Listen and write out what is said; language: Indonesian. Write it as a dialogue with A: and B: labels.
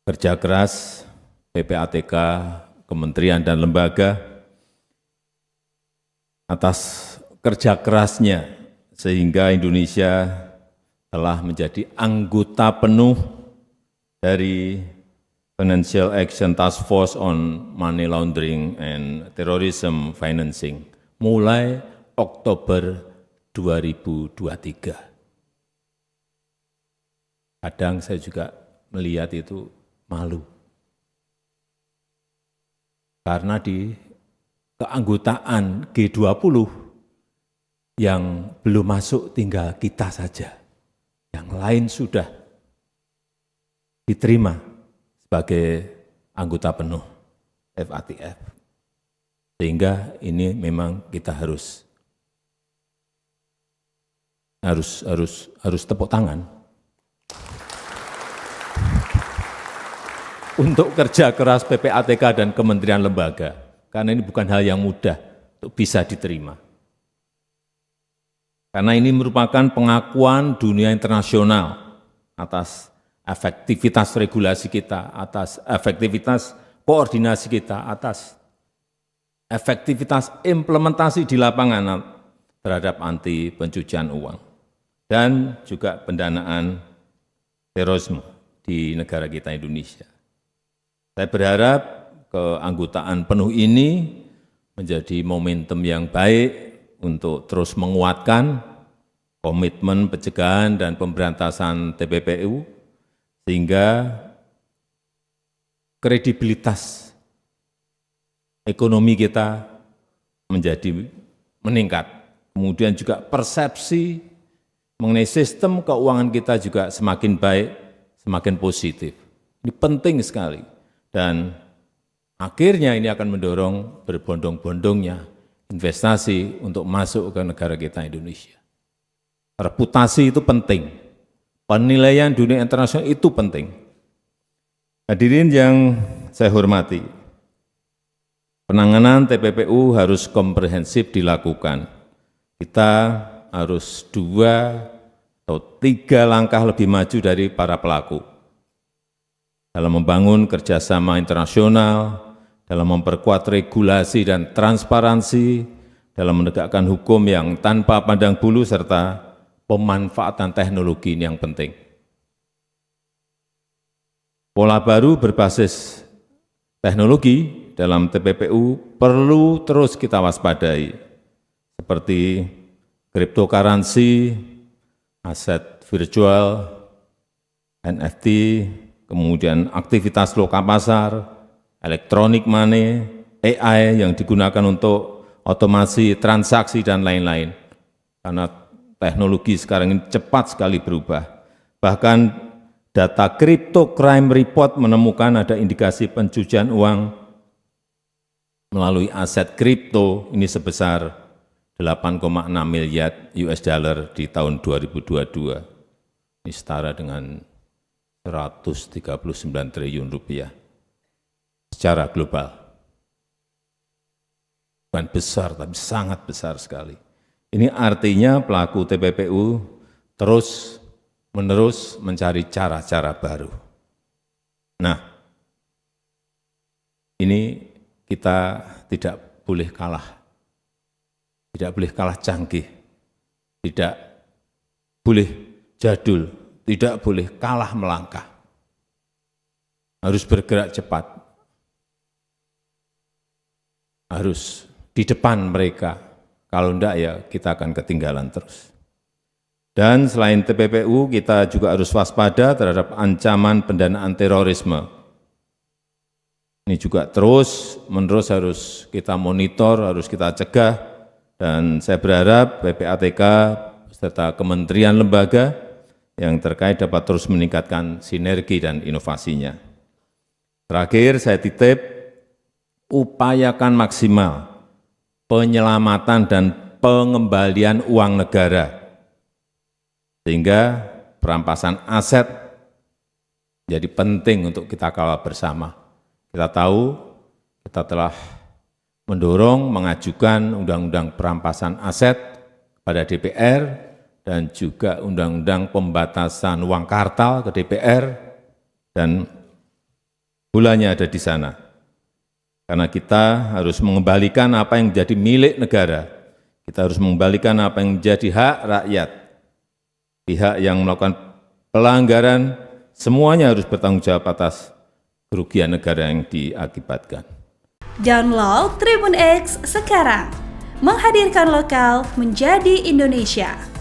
A: kerja keras PPATK, kementerian dan lembaga, atas kerja kerasnya sehingga Indonesia telah menjadi anggota penuh dari Financial Action Task Force on Money Laundering and Terrorism Financing mulai Oktober 2023. Kadang saya juga melihat itu malu. Karena di keanggotaan G20 yang belum masuk tinggal kita saja. Yang lain sudah diterima sebagai anggota penuh FATF. Sehingga ini memang kita harus tepuk tangan untuk kerja keras PPATK dan kementerian lembaga. Karena ini bukan hal yang mudah untuk bisa diterima. Karena ini merupakan pengakuan dunia internasional atas efektivitas regulasi kita, atas efektivitas koordinasi kita, atas efektivitas implementasi di lapangan terhadap anti pencucian uang dan juga pendanaan terorisme di negara kita Indonesia. Saya berharap keanggotaan penuh ini menjadi momentum yang baik untuk terus menguatkan komitmen pencegahan dan pemberantasan TPPU sehingga kredibilitas ekonomi kita menjadi meningkat. Kemudian juga persepsi mengenai sistem keuangan kita juga semakin baik, semakin positif. Ini penting sekali. Dan akhirnya ini akan mendorong berbondong-bondongnya investasi untuk masuk ke negara kita Indonesia. Reputasi itu penting. Penilaian dunia internasional itu penting. Hadirin yang saya hormati, penanganan TPPU harus komprehensif dilakukan. Kita harus 2 atau 3 langkah lebih maju dari para pelaku dalam membangun kerjasama internasional, dalam memperkuat regulasi dan transparansi, dalam menegakkan hukum yang tanpa pandang bulu, serta pemanfaatan teknologi ini yang penting. Pola baru berbasis teknologi dalam TPPU perlu terus kita waspadai, seperti cryptocurrency, aset virtual, NFT, kemudian aktivitas lokal pasar, elektronik money, AI yang digunakan untuk otomasi transaksi dan lain-lain. Karena teknologi sekarang ini cepat sekali berubah. Bahkan data Crypto Crime Report menemukan ada indikasi pencucian uang melalui aset kripto ini sebesar 8,6 miliar US dollar di tahun 2022. Ini setara dengan 139 triliun rupiah. Secara global. Bukan besar, tapi sangat besar sekali. Ini artinya pelaku TPPU terus-menerus mencari cara-cara baru. Nah, ini kita tidak boleh kalah. Tidak boleh kalah canggih. Tidak boleh jadul. Tidak boleh kalah melangkah. Harus bergerak cepat. Harus di depan mereka. Kalau enggak ya kita akan ketinggalan terus. Dan selain TPPU, kita juga harus waspada terhadap ancaman pendanaan terorisme. Ini juga terus-menerus harus kita monitor, harus kita cegah. Dan saya berharap PPATK serta kementerian lembaga yang terkait dapat terus meningkatkan sinergi dan inovasinya. Terakhir, saya titip, upayakan maksimal penyelamatan dan pengembalian uang negara, sehingga perampasan aset jadi penting untuk kita kawal bersama. Kita tahu kita telah mendorong mengajukan undang-undang perampasan aset pada DPR dan juga undang-undang pembatasan uang kartal ke DPR, dan Bolanya ada di sana. Karena kita harus mengembalikan apa yang menjadi milik negara. Kita harus mengembalikan apa yang menjadi hak rakyat. Pihak yang melakukan pelanggaran, semuanya harus bertanggung jawab atas kerugian negara yang diakibatkan.
B: Download Tribun X sekarang, menghadirkan lokal menjadi Indonesia.